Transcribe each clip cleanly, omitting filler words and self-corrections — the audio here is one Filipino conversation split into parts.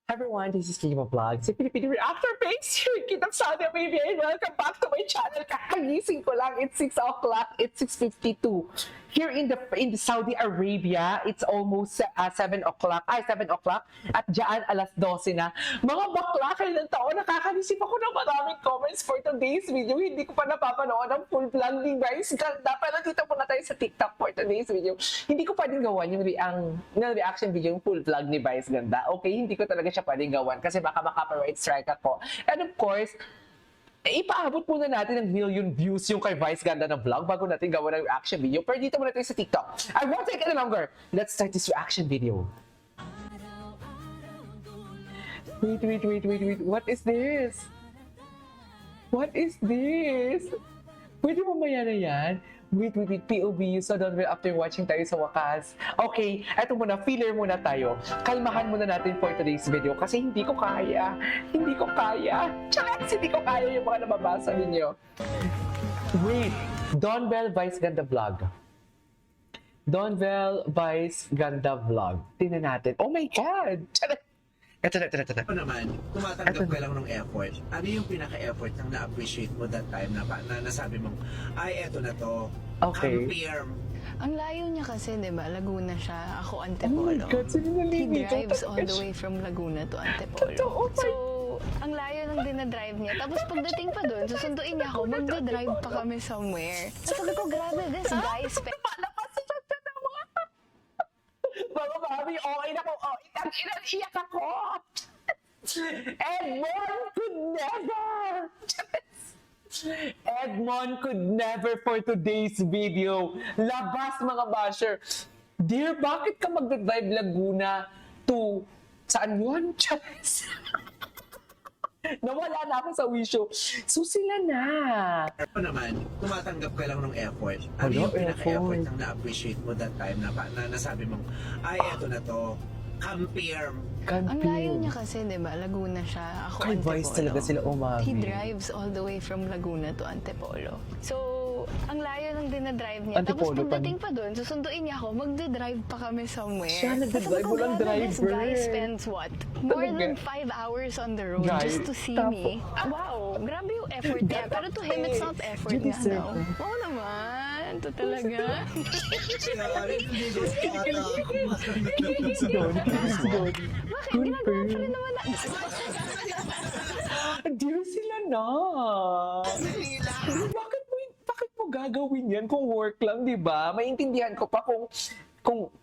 Everyone, this is Kima Vlog. Si Pilipino Reactor Base here. Kitang Saudi Arabia and welcome back to my channel. Kakagising ko lang. It's 6 o'clock. It's 6:52. Here in the Saudi Arabia, it's almost 7 o'clock. 7 o'clock. At dyan, alas 12 na. Mga bakla, kailan taon, nakakanisip ako ng maraming comments for today's video. Hindi ko pa napapanood ang full vlog ni guys. Ganda. Pero dito muna tayo sa TikTok for today's video. Hindi ko pwedeng gawan yung reaction video, yung full vlog ni Vice Ganda. Okay, hindi ko talaga siya pwedeng gawan kasi baka maka-copyright strike ako. And of course, ipaabot muna natin ng million views yung kay Vice Ganda na vlog bago natin gawa ng reaction video. Pero dito muna tayo sa TikTok. I won't take any longer. Let's start this reaction video. Wait. What is this? What is this? Pwede mamaya na yan? Wait. POV, so don't wait after watching tayo sa wakas. Okay, eto muna, filler muna tayo. Kalmahan muna natin for today's video kasi hindi ko kaya. Tsaka hindi ko kaya yung mga nababasa ninyo. Wait, Donbel Vice Ganda Vlog. Donbel Vice Ganda Vlog. Tingnan natin. Oh my God! Ito na. Ano naman, tumatanggap ka lang ng effort. Ano yung pinaka-effort nang na-appreciate mo that time na nasabi mong, ay, eto na to. Okay. Confirm. Ang layo niya kasi, di ba? Laguna siya. Ako, Oh my Antipolo. God, sino He nalilito? drives all the way from Laguna to Antipolo. Totoo, oh my- So, ang layo ng dinadrive niya. Tapos pagdating pa doon, susunduin niya ako, magdadrive pa kami somewhere. So, sabi ko, grabe, this guy spent... Mga mami, okay na ko. Oh, iyak ako. Edmond could never for today's video. Labas mga basher. Dear, bakit ka magdadrive Laguna to saan yun? Nawala na ako sa wisyo. So sila na. Ano naman, tumatanggap ka lang ng effort. Ano Hello, yung pinaka-effort effort. nang na-appreciate mo that time na nasabi mong, ay, eto na to. Confirm. Ang layo niya kasi, di ba? Laguna siya. Ako, Kay Antipolo. Vice talaga sila umami. He drives all the way from Laguna to Antipolo. So, ang layo ng dinadrive niya. Antipolo Tapos pagdating pa doon, susunduin niya ako, magdadrive pa kami somewhere. Siya nagdadrive, Sabi ko, walang grabe, this driver. guy spends what? More Talaga. than 5 hours on the road Guys, just to see me. Wow, grabe yung effort niya. Pero to him, it's not effort You nga deserve daw. it. Oo naman, ito talaga. Bakit? Ginagawa pa rin naman natin. Dear sila na. Bakit mo gagawin yan kung work lang, di ba? Maintindihan ko pa kung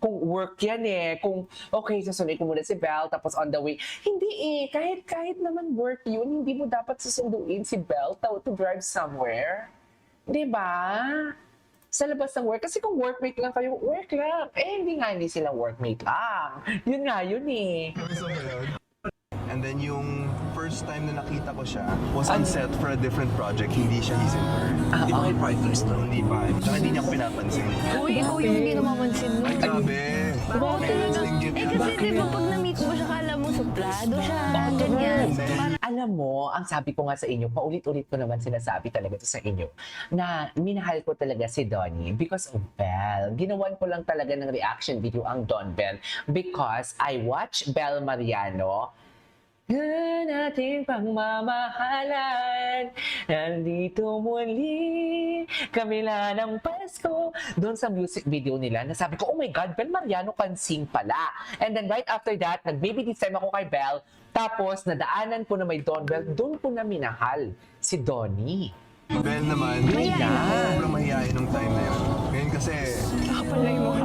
work yan eh. Kung, okay, susunod ko muna si Belle, tapos on the way. Hindi eh. Kahit naman work yun, hindi mo dapat susunduin si Belle to drive somewhere. Di ba? Sa labas ng work. Kasi kung workmate lang kayo, work lang. Eh, hindi sila workmate lang. Yun nga yun eh. And then yung first time na nakita ko siya was on set for a different project. Hindi siya Isenberg. Hindi mo kayo partners to. Hindi pa. Tsaka hindi niya ako pinapansin. Uy, ikaw yung hindi namamansin nun. Ay, grabe. Bakit? Eh kasi di ba pag na-meet mo siya, kala mo suplado siya, ganyan. So, parang Alam mo, ang sabi ko nga sa inyo, paulit-ulit ko naman sinasabi talaga to sa inyo, na minahal ko talaga si Donnie because of Belle. Ginawan ko lang talaga ng reaction video ang Don Bell because I watch Belle Mariano na nating pagmamahalan, nandito muli, kamila ng Pasko. Doon sa music video nila, nasabi ko, oh my God, Belle Mariano can sing pala. And then right after that, nag-baby this time ako kay Belle, tapos nadaanan ko na may Don Bell, doon ko na minahal si Donnie. Ben naman, sobrang mahihayin nung time na yun. Ngayon kasi, nakapalay mo ka.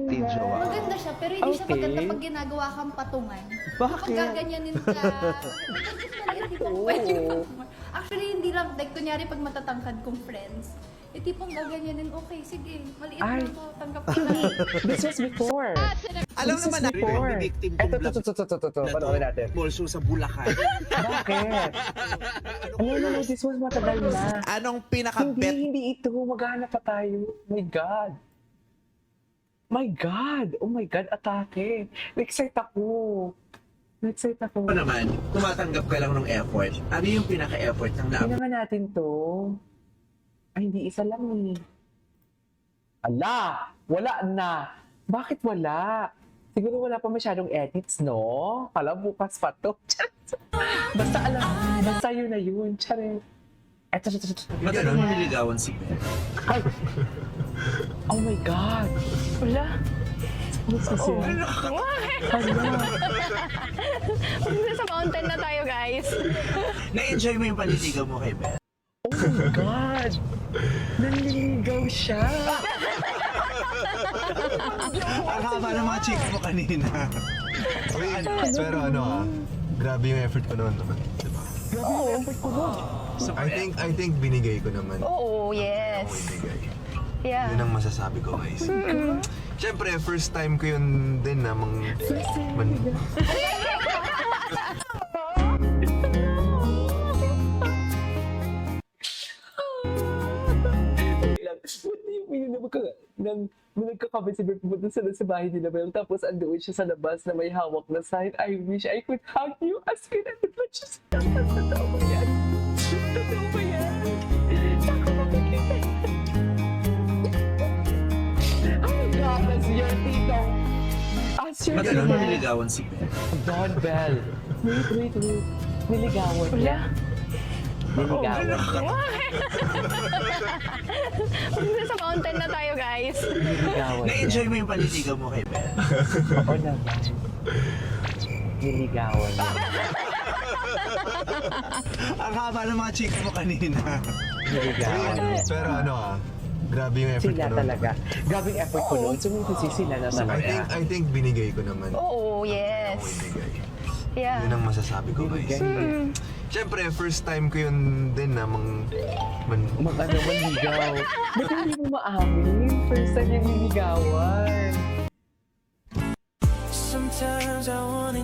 teen jowa. Maganda siya, pero hindi siya Okay. maganda pag ginagawa kang patungan. Bakit? Kapag gaganyanin ka, maliit lang pwede yung patungan. Actually, hindi lang, like, kunyari pag matatangkad kong friends, yung tipong gaganyanin, okay, sige, maliit Ay. lang to, tanggap ko lang. This was before. Alam This naman was natin, before. victim Ito, kong vlog panoorin natin. Also sa Bulacan. Bakit? No, this was matagal na. Anong pinaka-bet Hindi ito. Maghanap pa tayo. My God. Oh my God, atake. Na-excite ako. Ano naman, tumatanggap ka lang ng effort. Ano yung pinaka-effort nang Tingnan natin to. Ay, hindi isa lang eh. Ala! Wala na. Bakit wala? Siguro wala pa masyadong edits, no? Kala bukas pa to. Basta alam, basta yun na yun. Charing. Eto. Matagal mo niligawan si Ben. Ay! Oh my God! Wala. Ano kasi? Sa mountain na tayo, guys. Na-enjoy mo yung paliligaw mo kay Ben? Oh my God! Nanliligaw siya! Ang haba ng mga chicks mo kanina. Wait, pero ano grabe yung effort ko noon. Diba? Grabe yung effort ko nun. I think binigay ko naman. Oo, yes. Binigay. Yeah. Yun ang masasabi ko, guys. Siyempre, first time ko yun din na Nang nagkakabit si Bert, pumunta sila sa bahay nila Bel, tapos andoon siya sa labas na may hawak na sign, I wish I could hug you as good as it was just. Totoo ba yan? Totoo ba yan? Saan ko makikita yan? Oh my God, as your tito. As your Matagal mo tito. niligawan si Ben? Don Bell. Wait. Niligawan niya. Niligawan niya. Sa mountain na tayo, guys. Niligawan niya. Na-enjoy mo yung paliligaw mo kay Ben? Oo naman. Niligawan niya. Ang haba ng mga chicks mo kanina. Niligawan niya. pero grabe yung effort Sila ko noon. talaga. Grabing effort ko noon. Sumisi sila na talaga. I think binigay ko naman. Oo, yes. Binigay. Yeah. Yun ang masasabi ko, guys. Siyempre, first time ko yun din na Manligaw. Ba't hindi mo maamin? First time yung niligawan.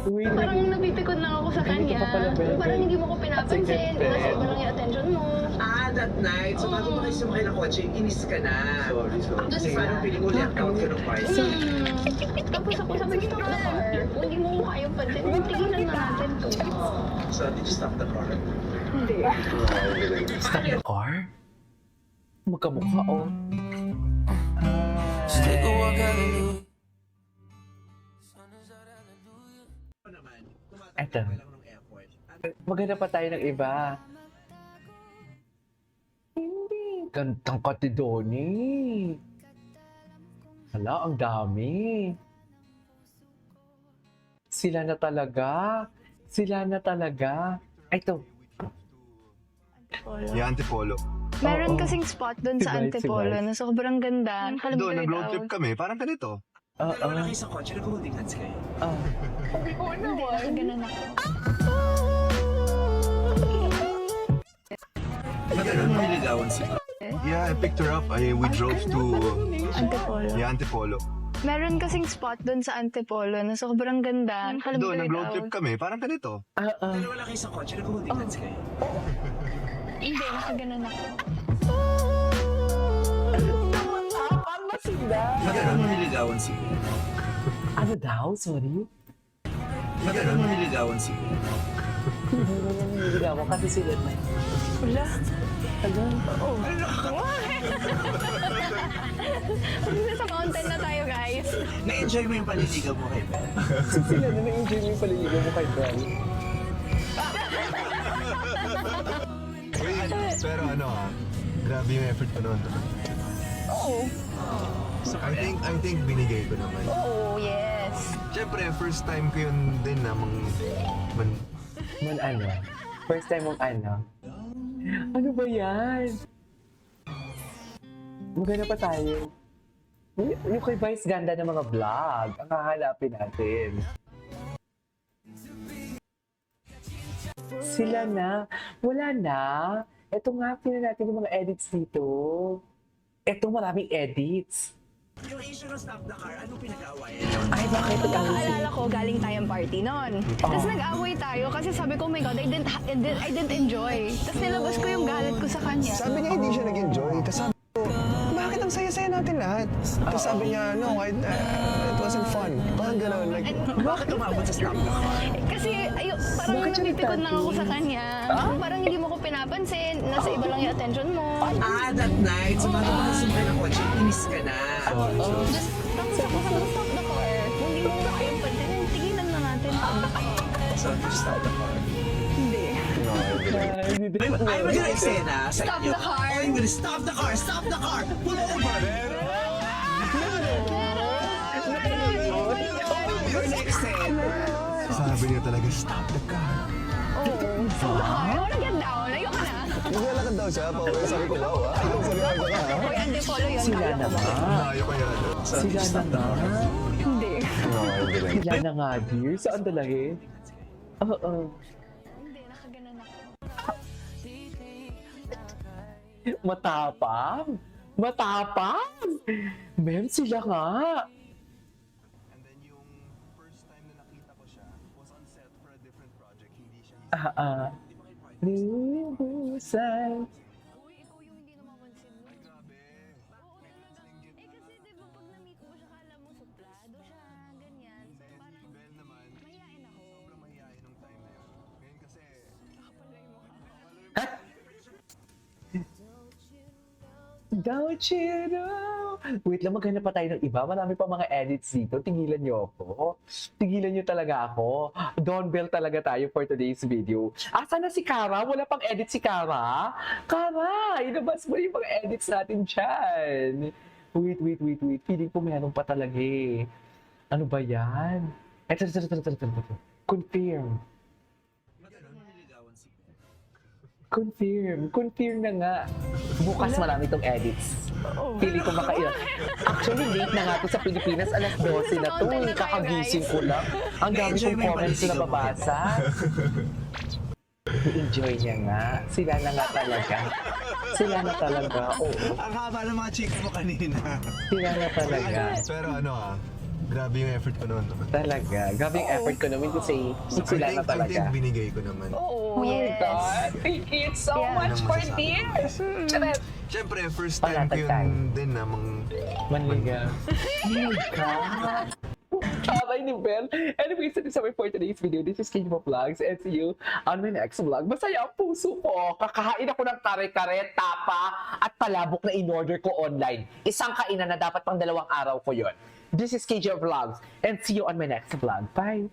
Wait. Parang napipikon lang ako sa kanya. ka pa pala, Bel. Parang hindi mo ko pinapansin. Sige, Nasa iba lang yung attention mo. That night, so bago mo kayo sumakay ng kotse, inis ka na. Sorry. Kasi parang piling uli account ka ng party. Tapos ako sabi ko, kung hindi mo ko kayang pansin, tigilan na natin to. So, did you stop the car? Stop the car? Magkamukha, oh. Eto. Maghanap pa tayo ng iba. Hindi. Gantang katidoni. Hala, ang dami. Sila na talaga. Ay, ito. yung Antipolo. Meron Oo. kasing spot doon sa Si Vice, Antipolo si Vice. na sobrang ganda. Doon, nag-road trip kami. Parang ganito. Wala kayo sa kotse, nag-holding hands kayo. Hindi, nakaganan ako. Matagal mo niligawan si Ben? Yeah, I picked her up. We drove to Antipolo. Antipolo. Meron kasing spot doon sa Antipolo na sobrang ganda. Doon, nag-road trip kami. Parang ganito. Wala kayo sa kotse, nag-holding hands kayo. Hindi, nakaganan ako. Matagal mo niligawan si Ben? Ano daw? Sorry? Matagal mo niligawan si Ben? Hindi mo na niligawan kasi sila na. Wala. Sa mountain na tayo, guys. Na-enjoy mo yung paliligaw mo kay Ben? Sila na na-enjoy mo yung paliligaw mo kay Ben. Wait, pero grabe yung effort ko noon. Oo. I think binigay ko naman. Oo, yes. Siyempre, first time ko yun din na Man ano? First time mong ano? Ano ba yan? Maganda pa tayo. Yung kay Vice ganda ng mga vlog. Ang hahanapin natin. Sila na. Wala na. Ito nga, tingnan natin yung mga edits dito. Ito, maraming edits. Yung issue ng stop the car, anong pinag-awayan? Ay, bakit nag-away sila? Naalala ko, galing tayong party noon. Tapos nag-away tayo kasi sabi ko, oh my God, I didn't enjoy. Tapos nilabas ko yung galit ko sa kanya. Sabi niya hindi siya nag-enjoy. Tapos sabi ko, bakit ang saya-saya natin lahat? Tapos sabi niya, no, it wasn't fun. Parang gano'n. Like, Bakit umabot sa stop the car? Kasi parang Bakit siya napipikon lang ako nagtatin? sa kanya. Parang hindi mo ko pinapansin. Nasa iba lang yung attention mo. That night, so bago mo kayo sumakay ng kotse, inis ka na. Tapos ako sa stop the car. Kung hindi mo ko kaya So, to stop the car. No, I didn't. I'm gonna eksena sa Stop inyo. the car. I'm gonna stop the car! Stop the car! Pull over! You're na eksena. Sabi niya talaga, stop the car. I wanna get down. Ayoko na. Naglalakad daw siya, pauwi sa Ricolao, ah. Seryoso ka, ha? Hoy, antipolo yun. Sila Kala na ko. nga. Malayo kaya doon. Sila na nga. Hindi. No, I didn't. Sila na nga, dear. Saan talaga eh? Oo. Hindi, nakaganan ako. Matapang. Matapang. Ma'am, sila nga. And then yung first time na nakita ko siya was on set for a different project. Hindi siya Lubusan. Uy, ikaw yung hindi namamansin mo. grabe. Oo naman. Eh kasi di ba pag na-meet mo siya, kala mo suplado siya, ganyan. So parang Bell naman, mahihain ako. sobrang mahihayin nung time na yun. Ngayon kasi, Nakapalay mo ka. Don't you know? Wait lang, maghanap pa tayo ng iba. Marami pa mga edits dito. Tigilan niyo ako. Tigilan niyo talaga ako. Don Bell talaga tayo for today's video. Asa na si Kara? Wala pang edit si Kara? Kara, inabas mo yung mga edits natin dyan. Wait. Feeling ko meron pa talaga eh. Ano ba yan? Ito. Confirm. Confirm na nga. Bukas marami itong edits. Pili ko makailan. Actually, late na nga to sa Pilipinas. Alas 12 na to. Kakagising ko lang. Ang dami kong comments na nababasa. I-enjoy niya nga. Sila na nga talaga. Oo. Ang haba ng mga chicks mo kanina. Sila na talaga. pero ano grabe yung effort ko noon. Talaga. Grabe yung effort ko naman to say, sila na I talaga. think binigay ko naman. Oh Yes. my God. Thank you so Yeah. much for this. Charet. Siyempre, first time ko yun din namang Manliga. Oh my God. Taray ni Bell. Anyways, this is our for today's video. This is King of Vlogs and see you on my next vlog. Masaya ang puso ko. Kakahain ako ng kare-kare, tapa, at palabok na in-order ko online. Isang kainan na dapat pang 2 araw ko yon. This is KJ Vlogs and see you on my next vlog. Bye!